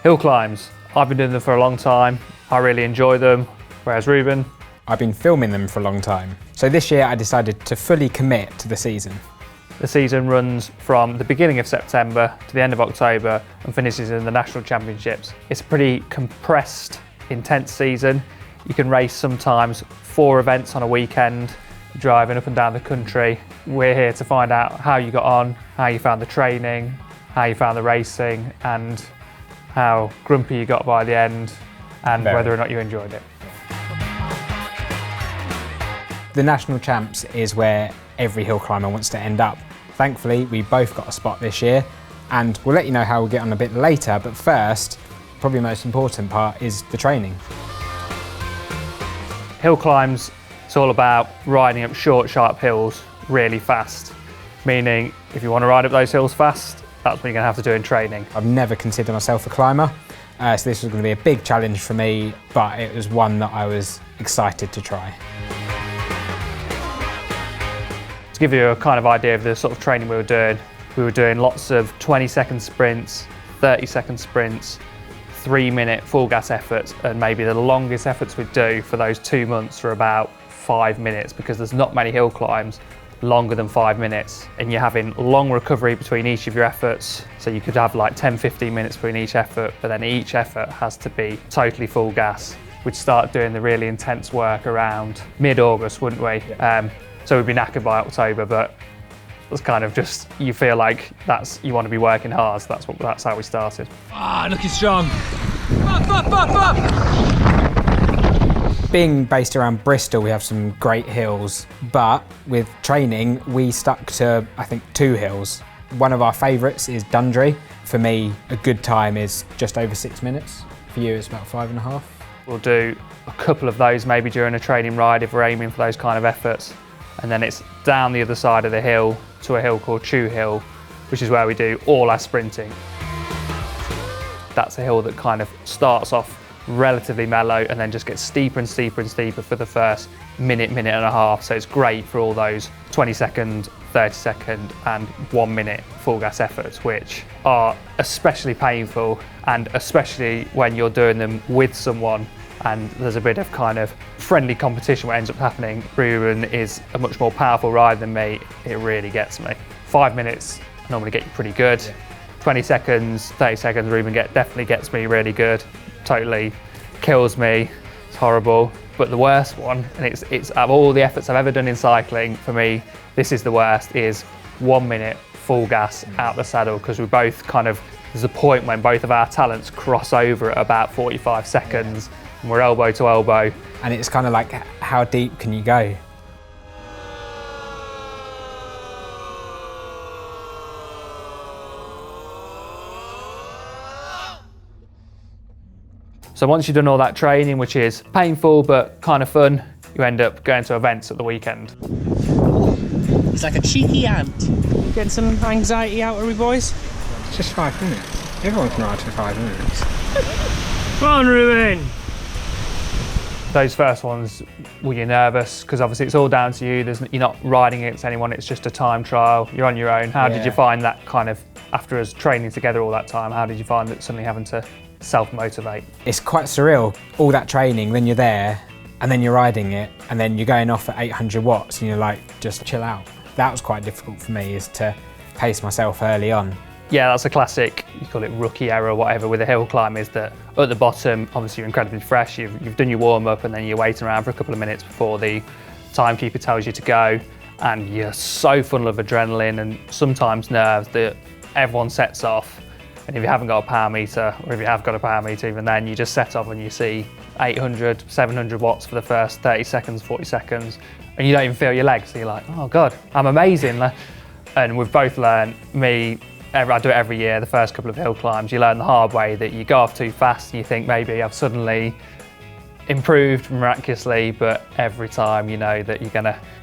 Hill climbs. I've been doing them for a long time. I really enjoy them, whereas Reuben? I've been filming them for a long time. So this year I decided to fully commit to the season. The season runs from the beginning of September to the end of October and finishes in the National Championships. It's a pretty compressed, intense season. You can race sometimes 4 events on a weekend, driving up and down the country. We're here to find out how you got on, how you found the training, how you found the racing, and how grumpy you got by the end, and whether or not you enjoyed it. The National Champs is where every hill climber wants to end up. Thankfully, we both got a spot this year, and we'll let you know how we get on a bit later, but first, probably the most important part is the training. Hill climbs, it's all about riding up short, sharp hills really fast, meaning if you want to ride up those hills fast, that's what you're going to have to do in training. I've never considered myself a climber, so this was going to be a big challenge for me, but it was one that I was excited to try. To give you a kind of idea of the sort of training we were doing lots of 20-second sprints, 30-second sprints, 3-minute full gas efforts, and maybe the longest efforts we'd do for those 2 months were about 5 minutes, because there's not many hill climbs longer than 5 minutes, and you're having long recovery between each of your efforts. So you could have like 10-15 minutes between each effort, but then each effort has to be totally full gas. We'd start doing the really intense work around mid-August, wouldn't we? Yeah. So we'd be knackered by October, but it's kind of just, you feel like you want to be working hard, so that's how we started. Looking strong. Being based around Bristol, we have some great hills, but with training, we stuck to, I think, 2 hills. One of our favourites is Dundry. For me, a good time is just over 6 minutes. For you, it's about 5.5. We'll do a couple of those maybe during a training ride if we're aiming for those kind of efforts. And then it's down the other side of the hill to a hill called Chew Hill, which is where we do all our sprinting. That's a hill that kind of starts off relatively mellow and then just gets steeper and steeper and steeper for the first minute and a half. So it's great for all those 20-second, 30-second and 1 minute full gas efforts, which are especially painful, and especially when you're doing them with someone and there's a bit of kind of friendly competition what ends up happening. Reuben is a much more powerful rider than me. It really gets me. 5 minutes normally get you pretty good. Yeah. 20 seconds, 30 seconds, Reuben definitely gets me really good. Totally kills me. It's horrible. But the worst one, and it's out of all the efforts I've ever done in cycling, for me, this is the worst, is 1 minute full gas out the saddle, because we both kind of, there's a point when both of our talents cross over at about 45 seconds. And we're elbow to elbow. And it's kind of like, how deep can you go? So once you've done all that training, which is painful but kind of fun, you end up going to events at the weekend. It's like a cheeky ant. Getting some anxiety out of me, boys? It's just 5 minutes. Everyone can ride for 5 minutes. Come on, Reuben! Those first ones, were you nervous? Because obviously it's all down to you. You're not riding against anyone, it's just a time trial. You're on your own. How did you find that kind of, after us training together all that time, how did you find that suddenly having to self-motivate? It's quite surreal, all that training, then you're there, and then you're riding it, and then you're going off at 800 watts, and you're like, just chill out. That was quite difficult for me, is to pace myself early on. Yeah, that's a classic, you call it rookie error or whatever with a hill climb, is that at the bottom, obviously you're incredibly fresh, you've done your warm-up and then you're waiting around for a couple of minutes before the timekeeper tells you to go, and you're so full of adrenaline and sometimes nerves that everyone sets off. And if you haven't got a power meter, or if you have got a power meter even then, you just set off and you see 800, 700 watts for the first 30 seconds, 40 seconds, and you don't even feel your legs. So you're like, oh God, I'm amazing. And we've both learned, I do it every year, the first couple of hill climbs, you learn the hard way that you go off too fast and you think maybe I've suddenly improved miraculously, but every time you know that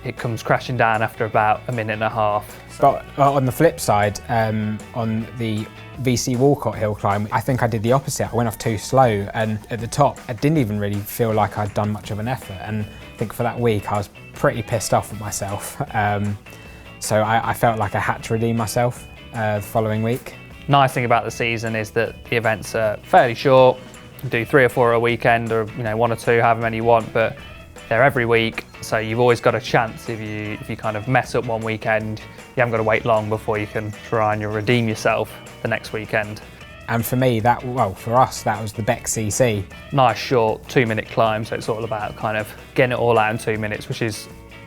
it comes crashing down after about a minute and a half. But on the flip side, on the VC Walcott hill climb, I think I did the opposite. I went off too slow, and at the top, I didn't even really feel like I'd done much of an effort. And I think for that week, I was pretty pissed off with myself. So I felt like I had to redeem myself the following week. Nice thing about the season is that the events are fairly short. You can do 3 or 4 a weekend, or 1 or 2, however many you want, but they're every week, so you've always got a chance. If you kind of mess up one weekend, you haven't got to wait long before you can try and redeem yourself the next weekend. And for me, for us, that was the Beck CC. Nice short 2-minute climb, so it's all about kind of getting it all out in 2 minutes, which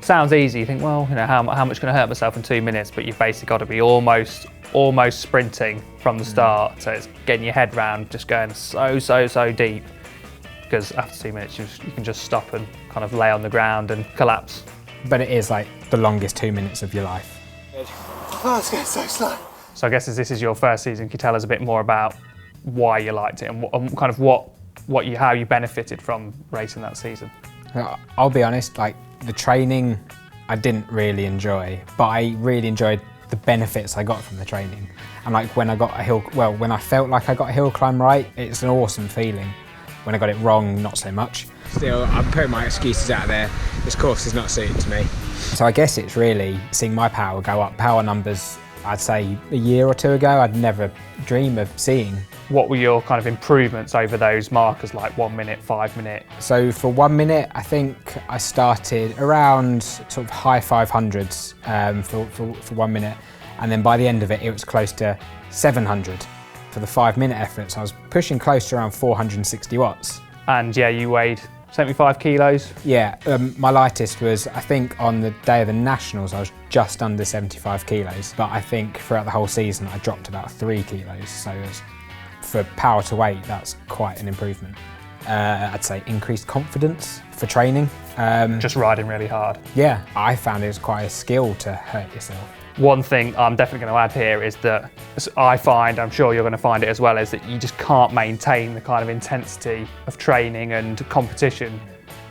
sounds easy. You think, well, how much can I hurt myself in 2 minutes? But you've basically got to be almost sprinting from the start. So it's getting your head round, just going so deep. Because after 2 minutes, you can just stop and kind of lay on the ground and collapse. But it is like the longest 2 minutes of your life. Oh, it's getting so slow. So I guess as this is your first season, can you tell us a bit more about why you liked it and kind of how you benefited from racing that season? I'll be honest, like the training I didn't really enjoy, but I really enjoyed the benefits I got from the training. And like when I felt like I got a hill climb right, it's an awesome feeling. When I got it wrong, not so much. Still, I'm putting my excuses out there. This course is not suited to me. So I guess it's really seeing my power go up. Power numbers, I'd say a year or 2 ago, I'd never dream of seeing. What were your kind of improvements over those markers, like 1 minute, 5 minute? So for 1 minute, I think I started around sort of high 500s for 1 minute. And then by the end of it, it was close to 700. For the 5 minute efforts, I was pushing close to around 460 watts. And yeah, you weighed 75 kilos? Yeah, my lightest was, I think on the day of the Nationals, I was just under 75 kilos. But I think throughout the whole season, I dropped about 3 kilos. So for power to weight, that's quite an improvement. I'd say increased confidence for training. Just riding really hard? Yeah, I found it was quite a skill to hurt yourself. One thing I'm definitely going to add here is that I'm sure you're going to find it as well, is that you just can't maintain the kind of intensity of training and competition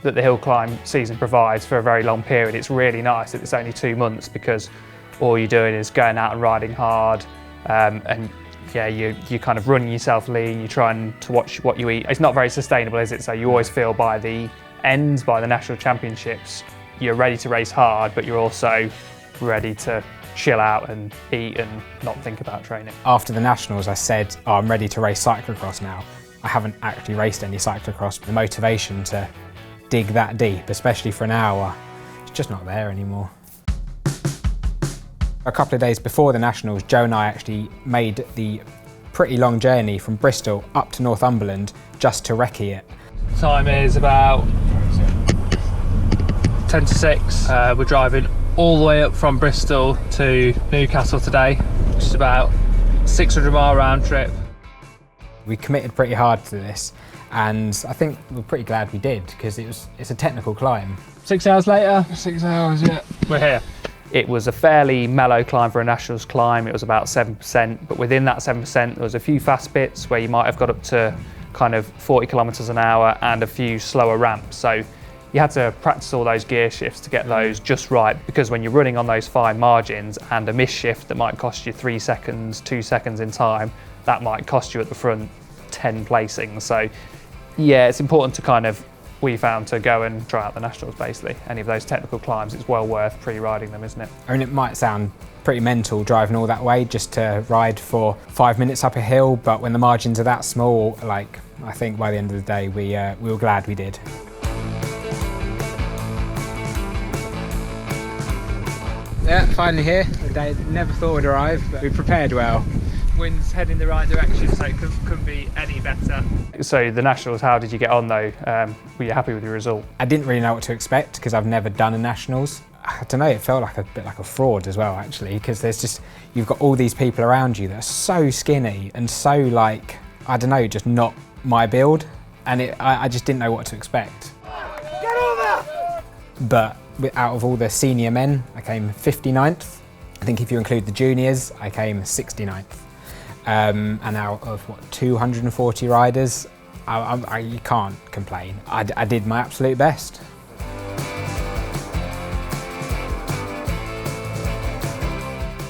that the hill climb season provides for a very long period. It's really nice that it's only 2 months, because all you're doing is going out and riding hard, and yeah, you're kind of running yourself lean, you're trying to watch what you eat. It's not very sustainable, is it? So you always feel by the National Championships, you're ready to race hard, but you're also ready to chill out and eat and not think about training. After the Nationals, I said, I'm ready to race cyclocross now. I haven't actually raced any cyclocross. The motivation to dig that deep, especially for an hour, it's just not there anymore. A couple of days before the Nationals, Joe and I actually made the pretty long journey from Bristol up to Northumberland just to recce it. Time is about 10 to 6. We're driving all the way up from Bristol to Newcastle today, which is about 600-mile round trip. We committed pretty hard to this, and I think we're pretty glad we did, because it's a technical climb. 6 hours later, 6 hours, yeah. we're here. It was a fairly mellow climb for a Nationals climb. It was about 7%, but within that 7%, there was a few fast bits where you might have got up to kind of 40 kilometers an hour and a few slower ramps. So you had to practice all those gear shifts to get those just right, because when you're running on those fine margins, and a miss shift that might cost you 3 seconds, 2 seconds in time, that might cost you at the front 10 placings. So yeah, it's important to we found to go and try out the Nationals basically. Any of those technical climbs, it's well worth pre-riding them, isn't it? I mean, it might sound pretty mental driving all that way just to ride for 5 minutes up a hill, but when the margins are that small, like, I think by the end of the day, we were glad we did. Yeah, finally here. The day never thought would arrive, but we prepared well. Wind's heading the right direction, so it couldn't be any better. So the Nationals, how did you get on though? Were you happy with your result? I didn't really know what to expect, because I've never done a Nationals. I don't know, it felt like a bit like a fraud as well, actually, because you've got all these people around you that are so skinny and so, like, I don't know, just not my build, and I just didn't know what to expect. Get over! But out of all the senior men, I came 59th. I think if you include the juniors, I came 69th. And out of 240 riders, you can't complain. I did my absolute best.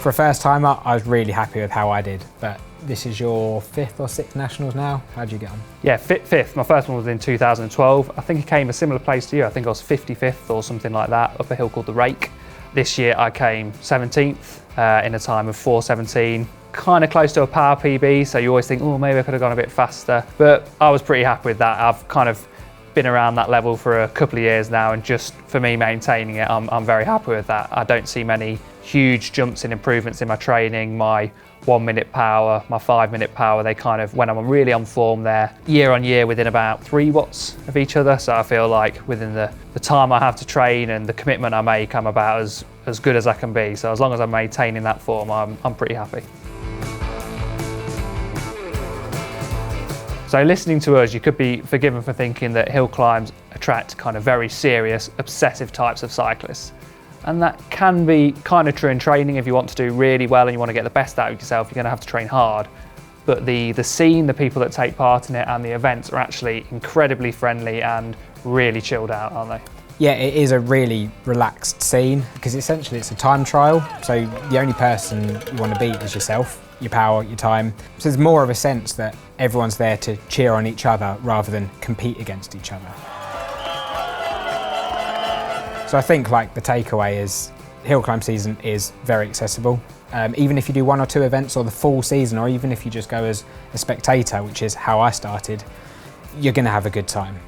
For a first timer, I was really happy with how I did, but this is your 5th or 6th Nationals now. How'd you get on? Yeah, 5th. My first one was in 2012. I think I came a similar place to you. I think I was 55th or something like that, up a hill called the Rake. This year I came 17th in a time of 4:17. kind of close to a power PB, so you always think, oh, maybe I could have gone a bit faster. But I was pretty happy with that. I've kind of been around that level for a couple of years now, and just for me maintaining it, I'm very happy with that. I don't see many huge jumps in improvements in my training. My 1 minute power, my 5 minute power, they kind of, when I'm really on form, they're year on year within about 3 watts of each other. So I feel like within the time I have to train and the commitment I make, I'm about as good as I can be. So as long as I'm maintaining that form, I'm pretty happy. So listening to us, you could be forgiven for thinking that hill climbs attract kind of very serious, obsessive types of cyclists. And that can be kind of true in training. If you want to do really well and you want to get the best out of yourself, you're going to have to train hard. But the scene, the people that take part in it and the events are actually incredibly friendly and really chilled out, aren't they? Yeah, it is a really relaxed scene because essentially it's a time trial. So the only person you want to beat is yourself, your power, your time. So there's more of a sense that everyone's there to cheer on each other rather than compete against each other. So I think like the takeaway is hill climb season is very accessible. Even if you do 1 or 2 events or the full season, or even if you just go as a spectator, which is how I started, you're going to have a good time.